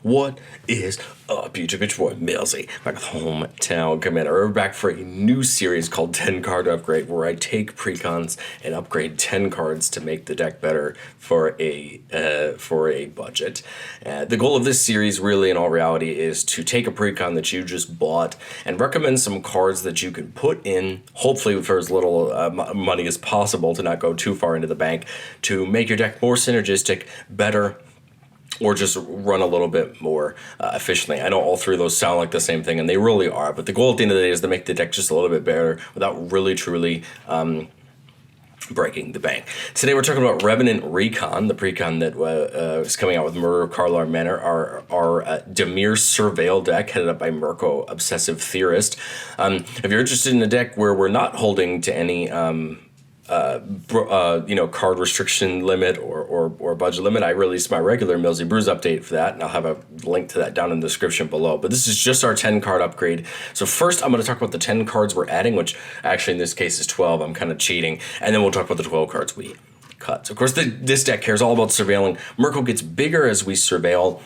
What is up, YouTube? It's your boy, Millsy, back with Hometown Commander. We're back for a new series called 10 Card Upgrade, where I take Precons and upgrade 10 cards to make the deck better for a budget. The goal of this series, really, in all reality, is to take a Precon that you just bought and recommend some cards that you can put in, hopefully for as little money as possible to not go too far into the bank, to make your deck more synergistic, better, or just run a little bit more efficiently. I know all three of those sound like the same thing, and they really are, but the goal at the end of the day is to make the deck just a little bit better without really, truly breaking the bank. Today we're talking about Revenant Recon, the Precon that is coming out with Mirko, Karlov, Manor, our Dimir Surveil deck, headed up by Mirko, Obsessive Theorist. If you're interested in a deck where we're not holding to any card restriction limit or budget limit, I released my regular Millsy Brews update for that, and I'll have a link to that down in the description below. But this is just our 10 card upgrade. So first I'm going to talk about the 10 cards we're adding, which actually in this case is 12. I'm kind of cheating. And then we'll talk about the 12 cards we cut. So of course this deck cares all about surveilling. Mirko gets bigger as we surveil.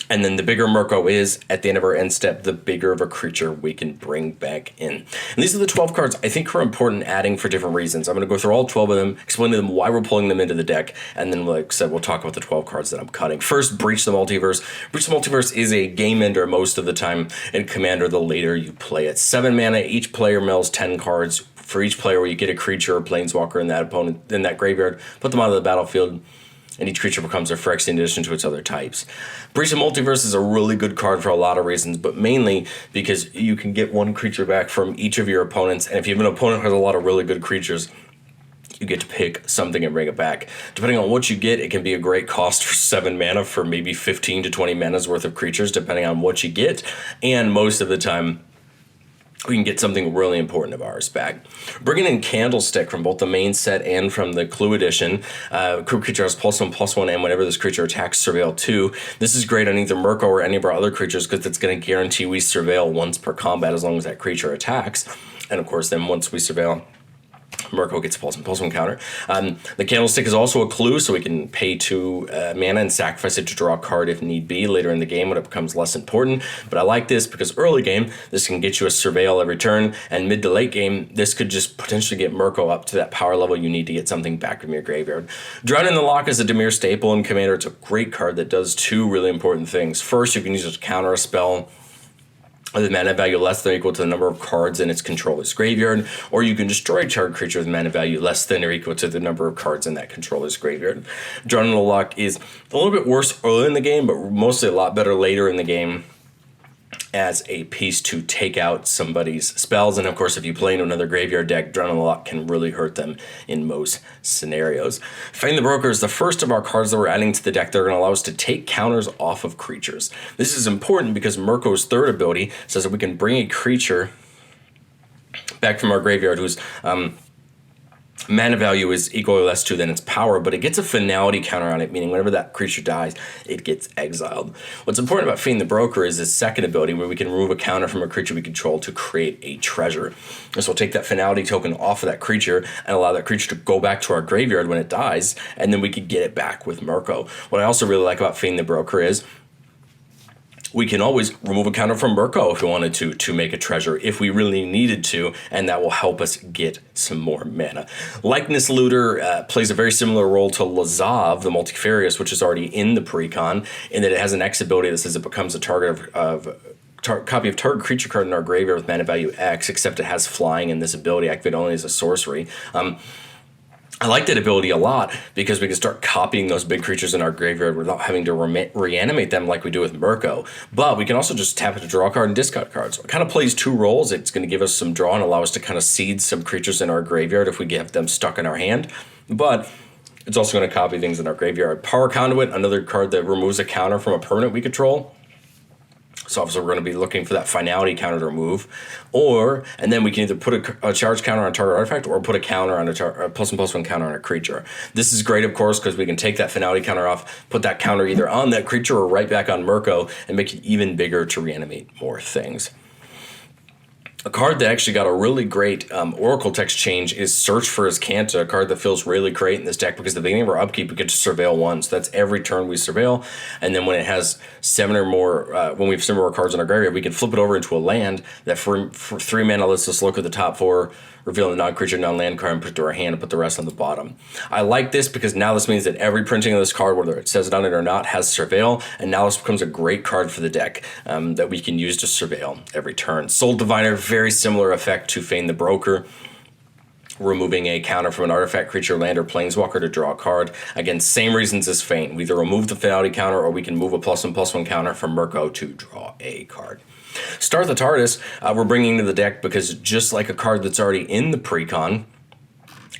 And then the bigger Mirko is, at the end of our end step, the bigger of a creature we can bring back in. And these are the 12 cards I think are important adding for different reasons. I'm going to go through all 12 of them, explain to them why we're pulling them into the deck, and then, like I said, we'll talk about the 12 cards that I'm cutting. First, Breach the Multiverse. Breach the Multiverse is a game ender most of the time in Commander the later you play it. 7 mana, each player mills 10 cards. For each player where you get a creature or planeswalker in that opponent in that graveyard, put them onto the battlefield, and each creature becomes a Phyrexian in addition to its other types. Breach the Multiverse is a really good card for a lot of reasons, but mainly because you can get one creature back from each of your opponents, and if you have an opponent who has a lot of really good creatures, you get to pick something and bring it back. Depending on what you get, it can be a great cost for 7 mana for maybe 15 to 20 mana's worth of creatures, depending on what you get, and most of the time, we can get something really important of ours back. Bringing in Candlestick from both the main set and from the Clue Edition. Creature has +1/+1, and whenever this creature attacks, surveil 2. This is great on either Mirko or any of our other creatures because it's going to guarantee we surveil once per combat as long as that creature attacks. And of course, then once we surveil, Mirko gets a +1/+1 counter. The Candlestick is also a clue, so we can pay 2 mana and sacrifice it to draw a card if need be later in the game when it becomes less important. But I like this because early game, this can get you a surveil every turn, and mid to late game, this could just potentially get Mirko up to that power level you need to get something back from your graveyard. Drown in the Lock is a Dimir staple in Commander. It's a great card that does 2 really important things. First, you can use it to counter a spell with mana value less than or equal to the number of cards in its controller's graveyard, or you can destroy a target creature with mana value less than or equal to the number of cards in that controller's graveyard. Drown in the Lock is a little bit worse early in the game, but mostly a lot better later in the game as a piece to take out somebody's spells. And of course, if you play into another graveyard deck, Drown in the Lock can really hurt them in most scenarios. Feign the Broker is the first of our cards that we're adding to the deck that are going to allow us to take counters off of creatures. This is important because Mirko's third ability says that we can bring a creature back from our graveyard whose mana value is equal or less to than its power, but it gets a finality counter on it, meaning whenever that creature dies, it gets exiled. What's important about Feign the Broker is his second ability, where we can remove a counter from a creature we control to create a treasure. This will take that finality token off of that creature and allow that creature to go back to our graveyard when it dies, and then we can get it back with Mirko. What I also really like about Feign the Broker is we can always remove a counter from Mirko if we wanted to make a treasure, if we really needed to, and that will help us get some more mana. Likeness Looter plays a very similar role to Lazav, the Multifarious, which is already in the Precon, in that it has an X ability that says it becomes a target of copy of target creature card in our graveyard with mana value X, except it has flying in this ability, activate only as a sorcery. I like that ability a lot because we can start copying those big creatures in our graveyard without having to reanimate them like we do with Mirko. But we can also just tap it to draw a card and discard cards. So it kind of plays 2 roles. It's going to give us some draw and allow us to kind of seed some creatures in our graveyard if we get them stuck in our hand. But it's also going to copy things in our graveyard. Power Conduit, another card that removes a counter from a permanent we control. So obviously we're going to be looking for that finality counter to remove, and then we can either put a charge counter on a target artifact or put a counter on a +1/+1 counter on a creature. This is great, of course, because we can take that finality counter off, put that counter either on that creature or right back on Mirko, and make it even bigger to reanimate more things. A card that actually got a really great Oracle text change is Search for Azcanta, a card that feels really great in this deck because at the beginning of our upkeep, we get to surveil one. So that's every turn we surveil. And then when it has 7 or more, when we have 7 or more cards in our graveyard, we can flip it over into a land that for 3 mana lets us look at the top 4, reveal the non-creature, non-land card, and put it to our hand and put the rest on the bottom. I like this because now this means that every printing of this card, whether it says it on it or not, has surveil, and now this becomes a great card for the deck that we can use to surveil every turn. Soul Diviner, very similar effect to Feign the Broker, removing a counter from an artifact, creature, land, or planeswalker to draw a card. Again, same reasons as Feign. We either remove the finality counter or we can move a +1/+1 counter from Mirko to draw a card. Start the TARDIS, we're bringing to the deck because just like a card that's already in the Precon,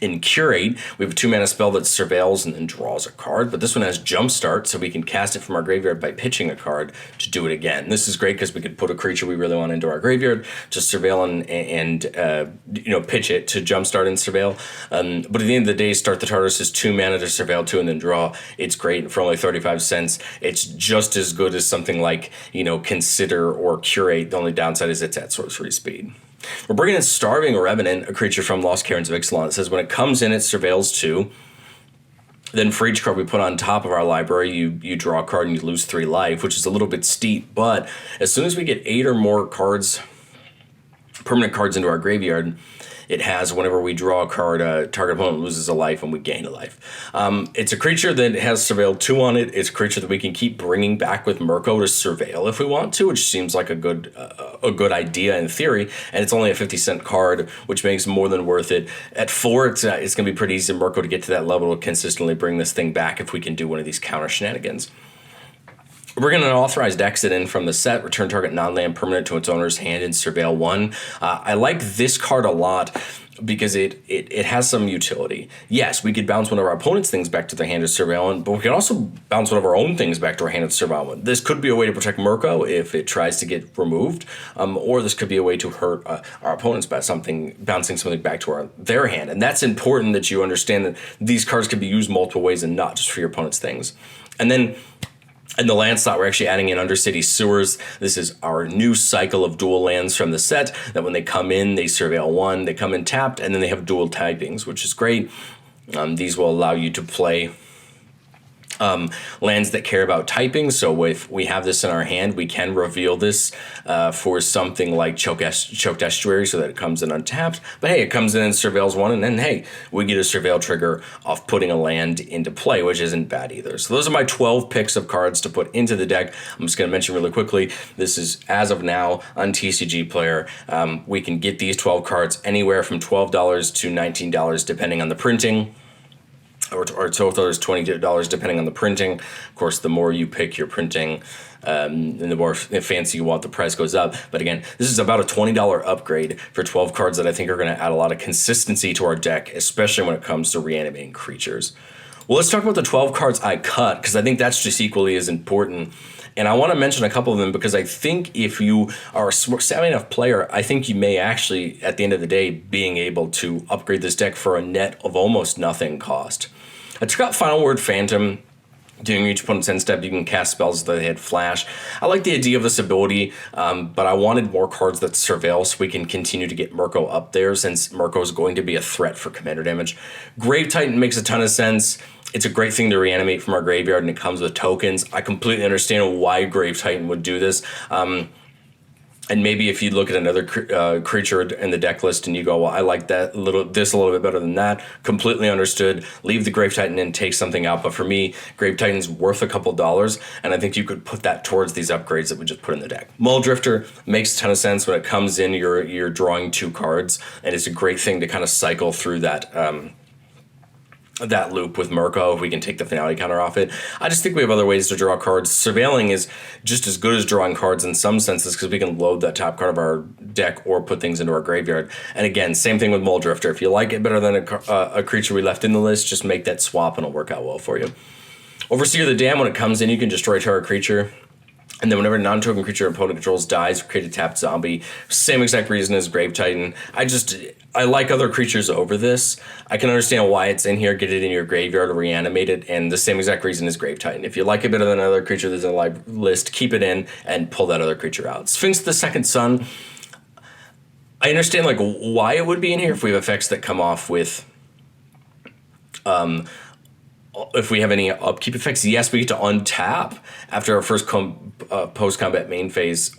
in Curate, we have a 2-mana spell that surveils and then draws a card, but this one has Jumpstart, so we can cast it from our graveyard by pitching a card to do it again. This is great because we could put a creature we really want into our graveyard, just surveil and pitch it to Jumpstart and surveil. But at the end of the day, Start the TARDIS is 2 mana to surveil 2 and then draw. It's great for only 35 cents. It's just as good as something like, Consider or Curate. The only downside is it's at sorcery speed. We're bringing in Starving Revenant, a creature from Lost Caverns of Ixalan. It says when it comes in, it surveils 2. Then for each card we put on top of our library, you draw a card and you lose 3 life, which is a little bit steep. But as soon as we get 8 or more cards, permanent cards into our graveyard, it has, whenever we draw a card, target opponent loses a life and we gain a life. It's a creature that has Surveil 2 on it. It's a creature that we can keep bringing back with Mirko to surveil if we want to, which seems like a good idea in theory. And it's only a 50-cent card, which makes more than worth it. At 4, it's going to be pretty easy for Mirko to get to that level to consistently bring this thing back if we can do one of these counter shenanigans. We're going to authorize exit in from the set, return target non-land permanent to its owner's hand and surveil 1. I like this card a lot because it has some utility. Yes, we could bounce one of our opponent's things back to their hand to surveil 1, but we can also bounce one of our own things back to our hand to surveil 1. This could be a way to protect Mirko if it tries to get removed, or this could be a way to hurt our opponents by bouncing something back to their hand. And that's important that you understand that these cards can be used multiple ways and not just for your opponent's things. And then in the land slot, we're actually adding in Undercity Sewers. This is our new cycle of dual lands from the set, that when they come in, they surveil 1, they come in tapped, and then they have dual typings, which is great. These will allow you to play lands that care about typing. So if we have this in our hand, we can reveal this for something like Choked Estuary so that it comes in untapped. But hey, it comes in and surveils 1, and then hey, we get a surveil trigger off putting a land into play, which isn't bad either. So those are my 12 picks of cards to put into the deck. I'm just going to mention really quickly, this is as of now on TCG Player. We can get these 12 cards anywhere from $12 to $19 depending on the printing. Or $12, $20 depending on the printing. Of course, the more you pick your printing, and the more fancy you want, the price goes up. But again, this is about a $20 upgrade for 12 cards that I think are going to add a lot of consistency to our deck, especially when it comes to reanimating creatures. Well, let's talk about the 12 cards I cut, because I think that's just equally as important. And I want to mention a couple of them because I think if you are a savvy enough player, I think you may actually, at the end of the day, being able to upgrade this deck for a net of almost nothing cost. I took out Final Word Phantom. During each opponent's end step, you can cast spells that they had flash. I like the idea of this ability, but I wanted more cards that surveil so we can continue to get Mirko up there, since Mirko is going to be a threat for commander damage. Grave Titan makes a ton of sense. It's a great thing to reanimate from our graveyard, and it comes with tokens. I completely understand why Grave Titan would do this. And maybe if you look at another creature in the deck list and you go, well, I like this a little bit better than that, completely understood. Leave the Grave Titan and take something out. But for me, Grave Titan's worth a couple dollars, and I think you could put that towards these upgrades that we just put in the deck. Mull Drifter makes a ton of sense. When it comes in, you're drawing 2 cards, and it's a great thing to kind of cycle through that loop with Mirko if we can take the finality counter off it. I just think we have other ways to draw cards. Surveilling is just as good as drawing cards in some senses because we can load that top card of our deck or put things into our graveyard. And again, same thing with Mull Drifter. If you like it better than a creature we left in the list, just make that swap and it'll work out well for you. Overseer of the Dam, when it comes in, you can destroy target creature. And then whenever a non-token creature opponent controls dies, create a tapped zombie. Same exact reason as Grave Titan. I like other creatures over this. I can understand why it's in here. Get it in your graveyard or reanimate it. And the same exact reason as Grave Titan. If you like it better than another creature that's in the live list, keep it in and pull that other creature out. Sphinx the Second Son. I understand like why it would be in here if we have effects that come off with if we have any upkeep effects. Yes, we get to untap after our first post-combat main phase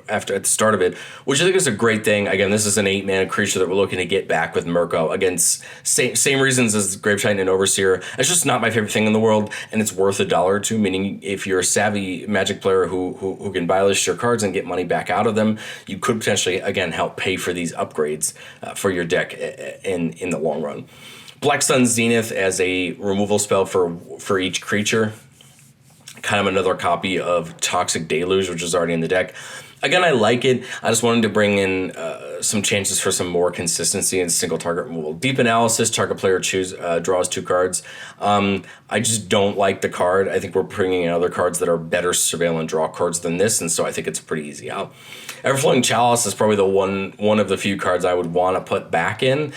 after at the start of it, which I think is a great thing. Again, this is an 8-mana creature that we're looking to get back with Mirko. Again, same reasons as Grave Titan and Overseer. It's just not my favorite thing in the world, and it's worth $1 or $2, meaning if you're a savvy Magic player who can buy list your cards and get money back out of them, you could potentially, again, help pay for these upgrades for your deck in the long run. Black Sun Zenith as a removal spell for each creature. Kind of another copy of Toxic Deluge, which is already in the deck. Again, I like it. I just wanted to bring in some chances for some more consistency and single target removal. Deep Analysis, target player draws 2 cards. I just don't like the card. I think we're bringing in other cards that are better surveil and draw cards than this, and so I think it's a pretty easy out. Everflowing Chalice is probably the one of the few cards I would want to put back in.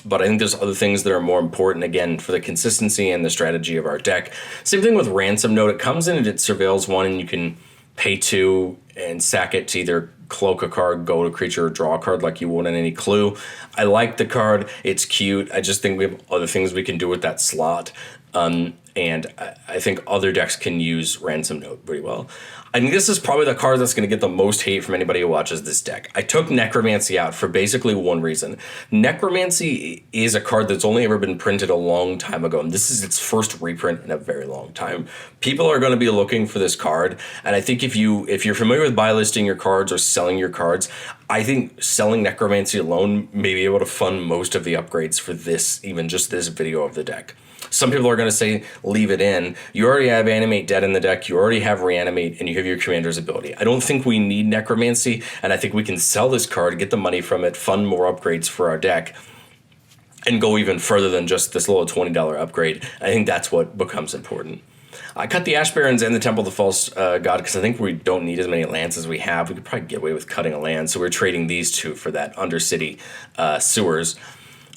But I think there's other things that are more important, again, for the consistency and the strategy of our deck. Same thing with Ransom Note. It comes in and it surveils 1, and you can pay 2 and sack it to either cloak a card, go to creature, or draw a card like you would in any clue. I like the card. It's cute. I just think we have other things we can do with that slot. And I think other decks can use Ransom Note pretty well. I think this is probably the card that's going to get the most hate from anybody who watches this deck. I took Necromancy out for basically one reason. Necromancy is a card that's only ever been printed a long time ago, and this is its first reprint in a very long time. People are going to be looking for this card, and I think if you're familiar with buy listing your cards or selling your cards, I think selling Necromancy alone may be able to fund most of the upgrades for this, even just this video of the deck. Some people are going to say, leave it in. You already have Animate Dead in the deck, you already have Reanimate, and you have your Commander's ability. I don't think we need Necromancy, and I think we can sell this card, get the money from it, fund more upgrades for our deck, and go even further than just this little $20 upgrade. I think that's what becomes important. I cut the Ash Barrens and the Temple of the False God because I think we don't need as many lands as we have. We could probably get away with cutting a land, so we're trading these two for that Undercity Sewers.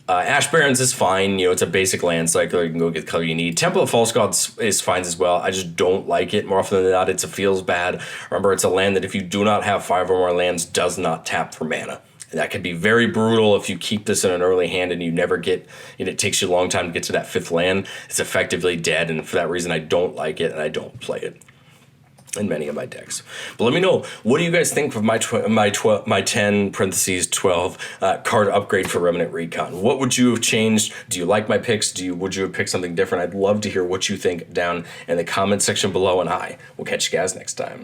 Ash Barrens is fine. It's a basic land cycle. You can go get the color you need. Temple of False Gods is fine as well. I just don't like it. More often than not, it feels bad. Remember, it's a land that if you do not have 5 or more lands, does not tap for mana. And that can be very brutal if you keep this in an early hand and you never get, and it takes you a long time to get to that 5th land. It's effectively dead, and for that reason, I don't like it and I don't play it in many of my decks. But let me know, what do you guys think of my 10 parentheses 12 card upgrade for Revenant Recon? What would you have changed? Do you like my picks? Would you have picked something different? I'd love to hear what you think down in the comment section below, and I will catch you guys next time.